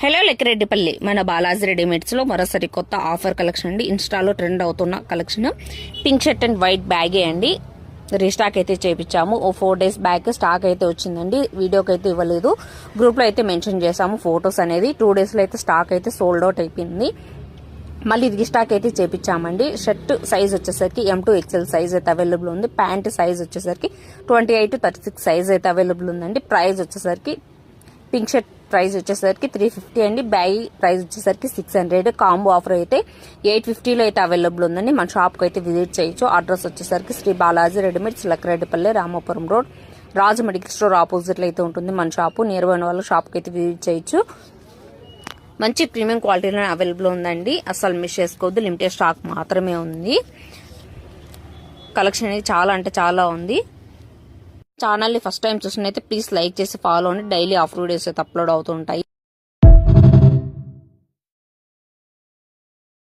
Hello లెక్కిరెడ్డిపల్లి మన Balaji readymades లో మరోసారి కొత్త ఆఫర్ కలెక్షన్ అండి. ఇన్స్టాలో ట్రెండ్ అవుతున్న collection pink shirt and white బ్యాగే అండి. రీస్టాక్ అయితే చేపించాము. 4 days బ్యాక్ స్టాక్ అయితే వచ్చిందండి. వీడియోకి అయితే ఇవ్వలేదు, గ్రూప్ లో అయితే మెన్షన్ చేసాము ఫొటోస్ అనేది. 2 days లో అయితే స్టాక్ అయితే సోల్డ్ అవుట్ అయిపోయింది. మళ్ళీ రీస్టాక్ అయితే చేపించామండి. షర్ట్ సైజ్ వచ్చేసరికి M2 XL సైజ్ అయితే అవైలబుల్ ఉంది. ప్యాంట్ సైజ్ వచ్చేసరికి 28 to 36 సైజ్ అయితే అవైలబుల్ ఉందండి. ప్రైస్ వచ్చేసరికి పింక్ షర్ట్ ప్రైస్ వచ్చేసరికి 350 అండి. బ్యాగ్ ప్రైస్ వచ్చేసరికి 600. కాంబో ఆఫర్ అయితే 850లో అయితే అవైలబుల్ ఉందండి. మన షాప్కి అయితే విజిట్ చేయొచ్చు. అడ్రస్ వచ్చేసరికి శ్రీ బాలాజీ రెడీమేడ్స్, లక్కిరెడ్డిపల్లి, రామాపురం రోడ్, రాజు మెడికల్ స్టోర్ ఆపోజిట్లో అయితే ఉంటుంది మన షాపు. నియర్ బై వాళ్ళ షాప్కి అయితే విజిట్ చేయొచ్చు. మంచి ప్రీమియం క్వాలిటీలో అవైలబుల్ ఉందండి. అసలు మిస్ చేసుకోవద్దు, లిమిటెడ్ స్టాక్ మాత్రమే ఉంది. కలెక్షన్ అనేది చాలా అంటే చాలా ఉంది. ఛానల్ని ఫస్ట్ టైం చూసినైతే ప్లీజ్ లైక్ చేసి ఫాలో అండి. డైలీ ఆఫర్ వీడియోస్ అయితే అప్లోడ్ అవుతుంటాయి.